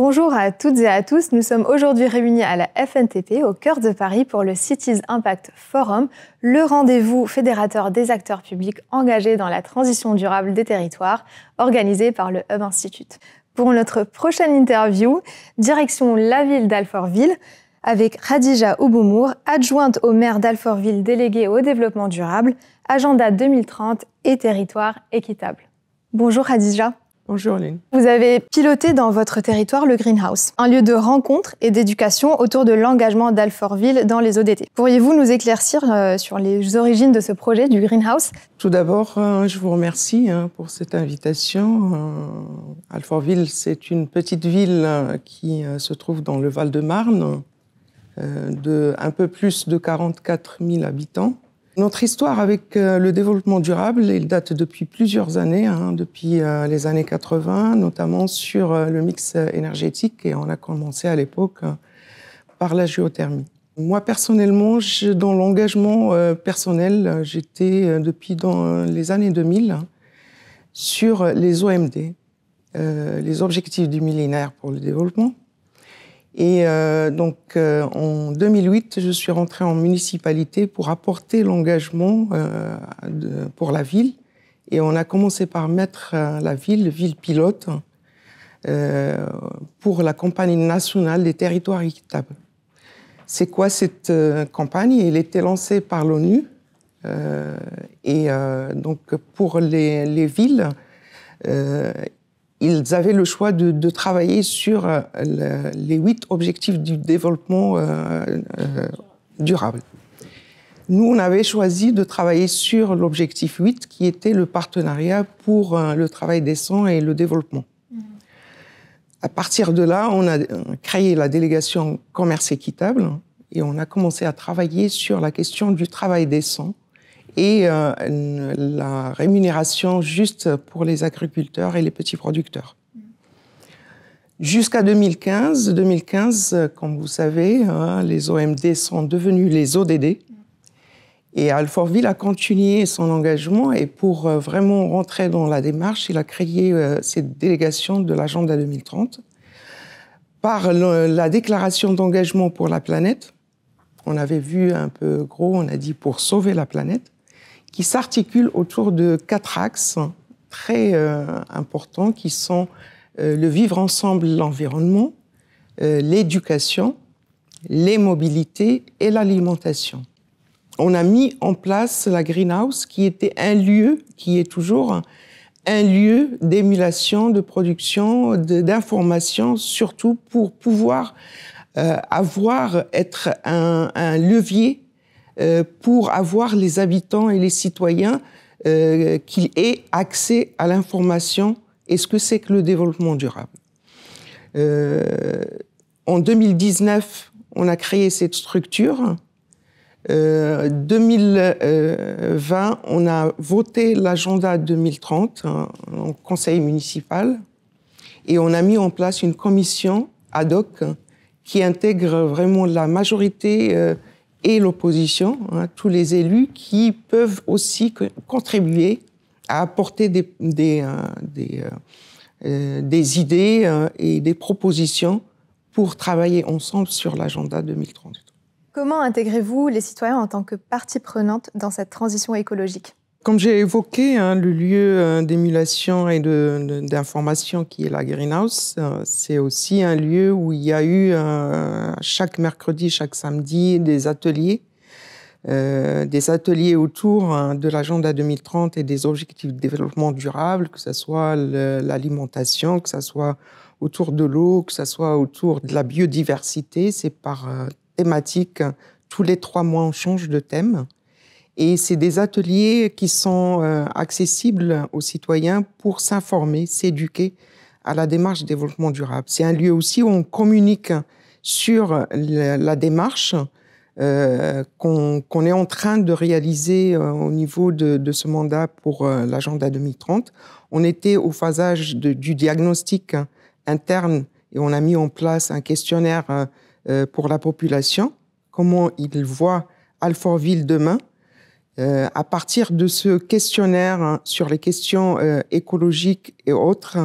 Bonjour à toutes et à tous, nous sommes aujourd'hui réunis à la FNTP au cœur de Paris pour le Cities Impact Forum, le rendez-vous fédérateur des acteurs publics engagés dans la transition durable des territoires, organisé par le Hub Institute. Pour notre prochaine interview, direction la ville d'Alfortville, avec Khadija Ouboumour, adjointe au maire d'Alfortville déléguée au développement durable, agenda 2030 et territoire équitable. Bonjour Khadija. Bonjour Lynn. Vous avez piloté dans votre territoire le Greenhouse, un lieu de rencontre et d'éducation autour de l'engagement d'Alfortville dans les ODD. Pourriez-vous nous éclaircir sur les origines de ce projet du Greenhouse ? Tout d'abord, je vous remercie pour cette invitation. Alfortville, c'est une petite ville qui se trouve dans le Val-de-Marne, de un peu plus de 44 000 habitants. Notre histoire avec le développement durable, elle date depuis plusieurs années, depuis les années 80, notamment sur le mix énergétique, et on a commencé à l'époque par la géothermie. Moi, personnellement, dans l'engagement personnel, j'étais depuis dans les années 2000 sur les OMD, les objectifs du millénaire pour le développement. Et en 2008, je suis rentrée en municipalité pour apporter l'engagement pour la ville. Et on a commencé par mettre la ville pilote, pour la campagne nationale des territoires équitables. C'est quoi cette campagne ? Elle était lancée par l'ONU. Donc pour les villes, ils avaient le choix de travailler sur les 8 objectifs du développement durable. Nous, on avait choisi de travailler sur l'objectif 8, qui était le partenariat pour le travail décent et le développement. À partir de là, on a créé la délégation commerce équitable et on a commencé à travailler sur la question du travail décent et la rémunération juste pour les agriculteurs et les petits producteurs. Jusqu'à 2015, comme vous savez, les OMD sont devenus les ODD. Et Alfortville a continué son engagement et pour vraiment rentrer dans la démarche, il a créé cette délégation de l'agenda 2030 par la déclaration d'engagement pour la planète. On avait vu un peu gros, on a dit pour sauver la planète, qui s'articulent autour de 4 axes très importants qui sont le vivre ensemble, l'environnement, l'éducation, les mobilités et l'alimentation. On a mis en place la Greenhouse qui était un lieu, qui est toujours un lieu d'émulation, de production, d'information, surtout pour pouvoir être un levier pour avoir les habitants et les citoyens qu'ils aient accès à l'information et ce que c'est que le développement durable. En 2019, on a créé cette structure. 2020, on a voté l'agenda 2030 au conseil municipal et on a mis en place une commission ad hoc qui intègre vraiment la majorité et l'opposition, tous les élus qui peuvent aussi contribuer à apporter des idées et des propositions pour travailler ensemble sur l'agenda 2030. Comment intégrez-vous les citoyens en tant que partie prenante dans cette transition écologique ? Comme j'ai évoqué, le lieu d'émulation et d'information qui est la Greenhouse, c'est aussi un lieu où il y a eu chaque mercredi, chaque samedi des ateliers autour de l'agenda 2030 et des objectifs de développement durable, que ce soit l'alimentation, que ce soit autour de l'eau, que ce soit autour de la biodiversité. C'est par thématique. Tous les 3 mois, on change de thème. Et c'est des ateliers qui sont accessibles aux citoyens pour s'informer, s'éduquer à la démarche de développement durable. C'est un lieu aussi où on communique sur la démarche qu'on est en train de réaliser au niveau de ce mandat pour l'agenda 2030. On était au phasage du diagnostic interne et on a mis en place un questionnaire pour la population, comment ils voient Alfortville demain. À partir de ce questionnaire sur les questions écologiques et autres,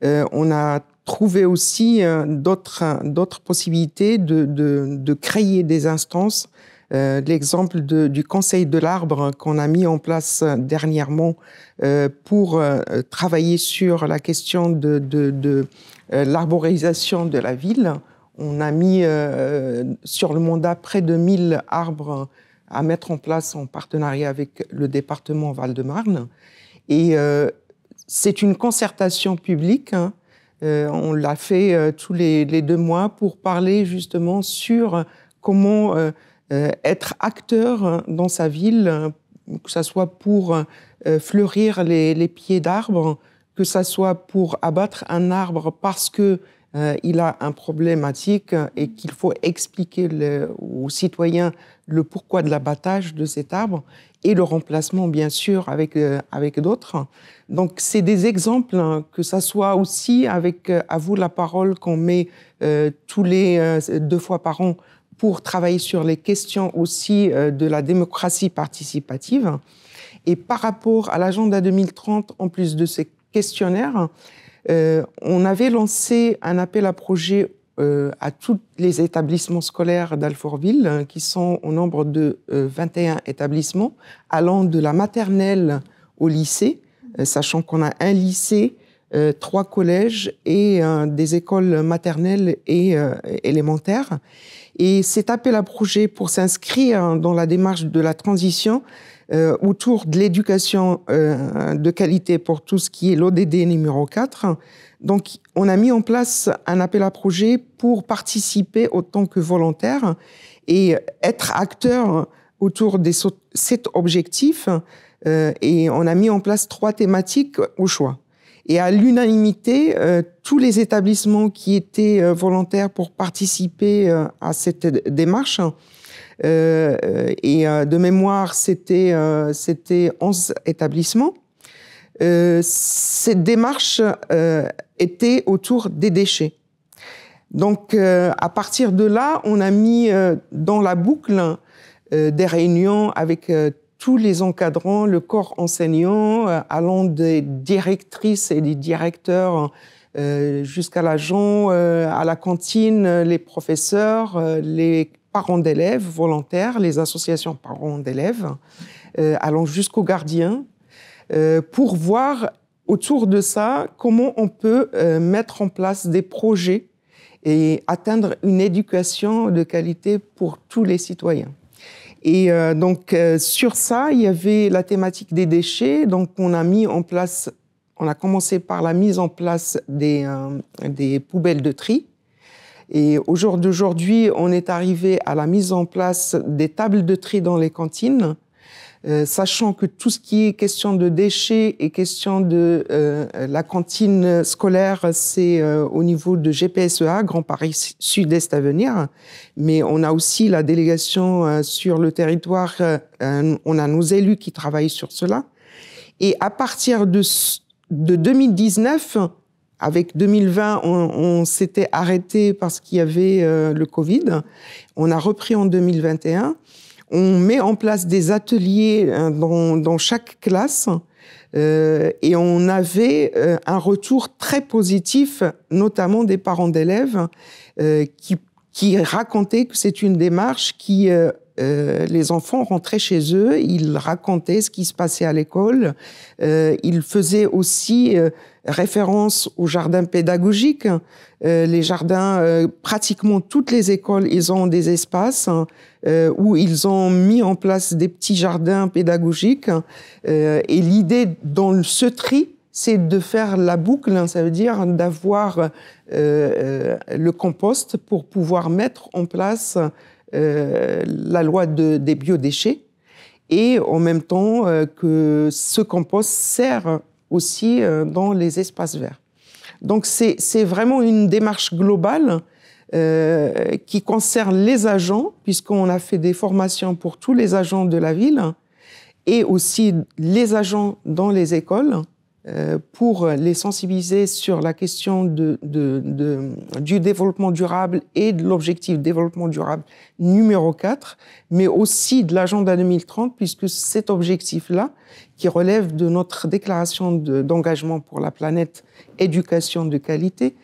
on a trouvé aussi d'autres possibilités de créer des instances. L'exemple du Conseil de l'arbre qu'on a mis en place dernièrement pour travailler sur la question de l'arborisation de la ville. On a mis sur le mandat près de 1000 arbres à mettre en place en partenariat avec le département Val-de-Marne. Et c'est une concertation publique. On l'a fait tous les 2 mois pour parler justement sur comment être acteur dans sa ville, que ce soit pour fleurir les pieds d'arbres, que ce soit pour abattre un arbre parce que il a un problématique et qu'il faut expliquer aux citoyens le pourquoi de l'abattage de cet arbre et le remplacement, bien sûr, avec d'autres. Donc, c'est des exemples, que ça soit aussi avec À vous la parole qu'on met tous les 2 fois par an pour travailler sur les questions aussi de la démocratie participative. Et par rapport à l'agenda 2030, en plus de ces questionnaires, on avait lancé un appel à projet à tous les établissements scolaires d'Alfortville, qui sont au nombre de 21 établissements, allant de la maternelle au lycée, sachant qu'on a un lycée, 3 collèges et des écoles maternelles et élémentaires. Et cet appel à projet pour s'inscrire dans la démarche de la transition autour de l'éducation de qualité pour tout ce qui est l'ODD numéro 4. Donc, on a mis en place un appel à projet pour participer autant que volontaire et être acteur autour de cet objectif. Et on a mis en place 3 thématiques au choix. Et à l'unanimité, tous les établissements qui étaient volontaires pour participer à cette démarche, et de mémoire, c'était 11 établissements. Cette démarche était autour des déchets. Donc, à partir de là, on a mis dans la boucle des réunions avec tous les encadrants, le corps enseignant, allant des directrices et des directeurs jusqu'à l'agent, à la cantine, les professeurs, les parents d'élèves volontaires, les associations parents d'élèves, allant jusqu'aux gardiens, pour voir autour de ça comment on peut mettre en place des projets et atteindre une éducation de qualité pour tous les citoyens. Et donc sur ça, il y avait la thématique des déchets. Donc on a commencé par la mise en place des poubelles de tri. Et au jour d'aujourd'hui, on est arrivé à la mise en place des tables de tri dans les cantines, sachant que tout ce qui est question de déchets et question de la cantine scolaire, c'est au niveau de GPSEA, Grand Paris Sud-Est à venir. Mais on a aussi la délégation sur le territoire, on a nos élus qui travaillent sur cela. Et à partir de 2019, avec 2020, on s'était arrêté parce qu'il y avait le Covid. On a repris en 2021. On met en place des ateliers dans chaque classe et on avait un retour très positif, notamment des parents d'élèves qui racontaient que c'est une démarche qui... les enfants rentraient chez eux, ils racontaient ce qui se passait à l'école, ils faisaient aussi référence aux jardins pédagogiques. Les jardins, pratiquement toutes les écoles, ils ont des espaces où ils ont mis en place des petits jardins pédagogiques. Et l'idée dans ce tri, c'est de faire la boucle, ça veut dire d'avoir le compost pour pouvoir mettre en place la loi des biodéchets et en même temps que ce compost sert aussi dans les espaces verts. Donc c'est vraiment une démarche globale qui concerne les agents, puisqu'on a fait des formations pour tous les agents de la ville et aussi les agents dans les écoles pour les sensibiliser sur la question du développement durable et de l'objectif développement durable numéro 4, mais aussi de l'agenda 2030, puisque cet objectif-là, qui relève de notre déclaration d'engagement pour la planète éducation de qualité,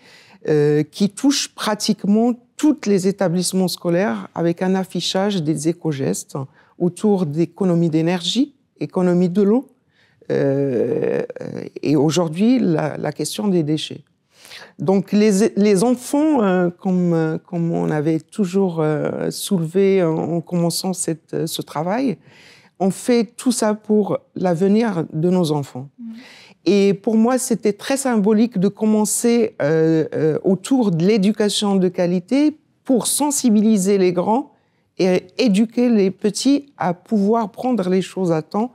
qui touche pratiquement tous les établissements scolaires avec un affichage des éco-gestes autour d'économie d'énergie, économie de l'eau, et aujourd'hui la question des déchets. Donc les enfants, comme on avait toujours soulevé en commençant ce travail, on fait tout ça pour l'avenir de nos enfants. Et pour moi, c'était très symbolique de commencer autour de l'éducation de qualité pour sensibiliser les grands et éduquer les petits à pouvoir prendre les choses à temps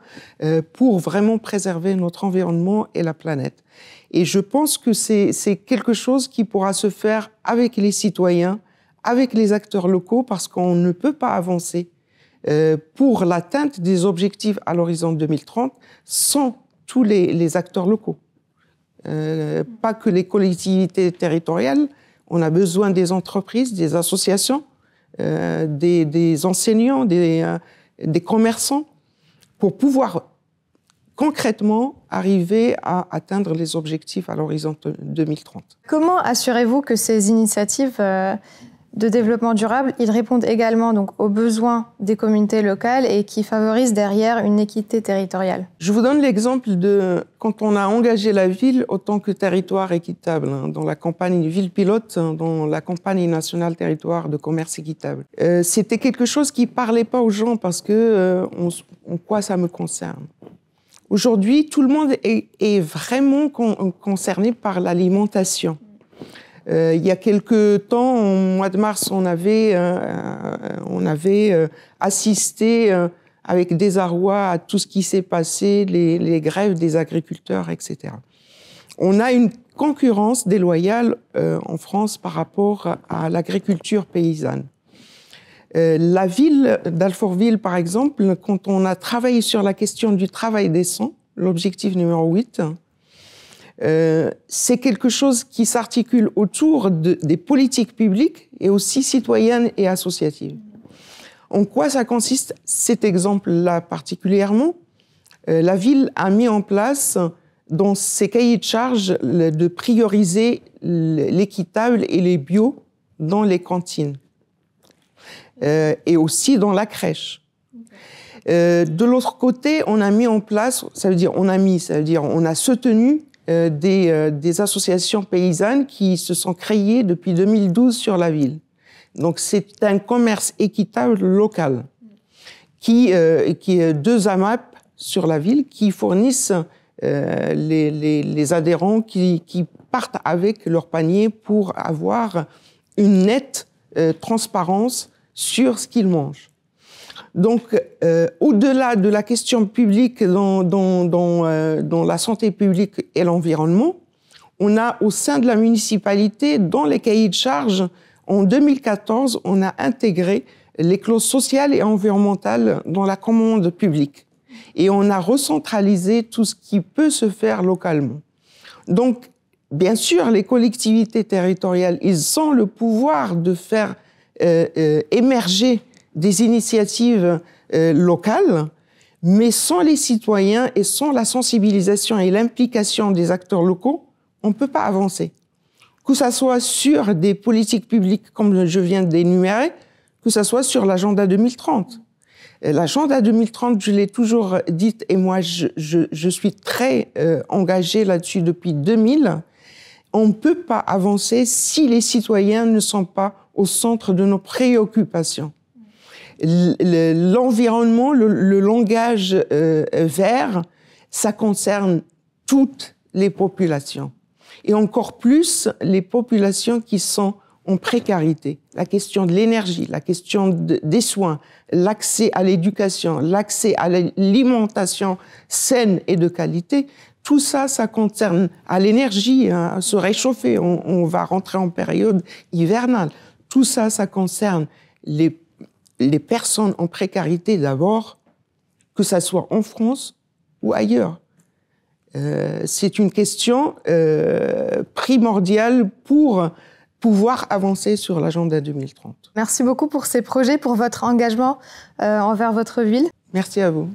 pour vraiment préserver notre environnement et la planète. Et je pense que c'est quelque chose qui pourra se faire avec les citoyens, avec les acteurs locaux, parce qu'on ne peut pas avancer pour l'atteinte des objectifs à l'horizon 2030 sans tous les acteurs locaux. Pas que les collectivités territoriales, on a besoin des entreprises, des associations, des enseignants, des commerçants, pour pouvoir concrètement arriver à atteindre les objectifs à l'horizon 2030. Comment assurez-vous que ces initiatives de développement durable, ils répondent également donc, aux besoins des communautés locales et qui favorisent derrière une équité territoriale? Je vous donne l'exemple de quand on a engagé la ville autant que territoire équitable, dans la campagne ville pilote, dans la campagne nationale territoire de commerce équitable. C'était quelque chose qui ne parlait pas aux gens parce que en quoi ça me concerne. Aujourd'hui, tout le monde est vraiment concerné par l'alimentation. Il y a quelque temps, au mois de mars, on avait assisté avec désarroi à tout ce qui s'est passé, les grèves des agriculteurs, etc. On a une concurrence déloyale en France par rapport à l'agriculture paysanne. La ville d'Alfortville, par exemple, quand on a travaillé sur la question du travail décent, l'objectif numéro 8, c'est quelque chose qui s'articule autour des politiques publiques et aussi citoyennes et associatives. En quoi ça consiste, cet exemple-là particulièrement? La ville a mis en place dans ses cahiers de charges de prioriser l'équitable et les bio dans les cantines et aussi dans la crèche. De l'autre côté, on a mis en place, ça veut dire on a soutenu des associations paysannes qui se sont créées depuis 2012 sur la ville. Donc c'est un commerce équitable local qui est 2 AMAP sur la ville qui fournissent les adhérents qui partent avec leur panier pour avoir une nette transparence sur ce qu'ils mangent. Donc, au-delà de la question publique dans la santé publique et l'environnement, on a au sein de la municipalité, dans les cahiers de charges, en 2014, on a intégré les clauses sociales et environnementales dans la commande publique. Et on a recentralisé tout ce qui peut se faire localement. Donc, bien sûr, les collectivités territoriales, ils ont le pouvoir de faire émerger des initiatives locales, mais sans les citoyens et sans la sensibilisation et l'implication des acteurs locaux, on ne peut pas avancer. Que ce soit sur des politiques publiques, comme je viens d'énumérer, que ce soit sur l'agenda 2030. L'agenda 2030, je l'ai toujours dit, et moi, je suis très engagée là-dessus depuis 2000. On ne peut pas avancer si les citoyens ne sont pas au centre de nos préoccupations. L'environnement, le langage vert, ça concerne toutes les populations. Et encore plus les populations qui sont en précarité. La question de l'énergie, la question des soins, l'accès à l'éducation, l'accès à l'alimentation saine et de qualité, tout ça, ça concerne à l'énergie, à se réchauffer. On va rentrer en période hivernale. Tout ça, ça concerne les personnes en précarité d'abord, que ça soit en France ou ailleurs. C'est une question primordiale pour pouvoir avancer sur l'agenda 2030. Merci beaucoup pour ces projets, pour votre engagement envers votre ville. Merci à vous.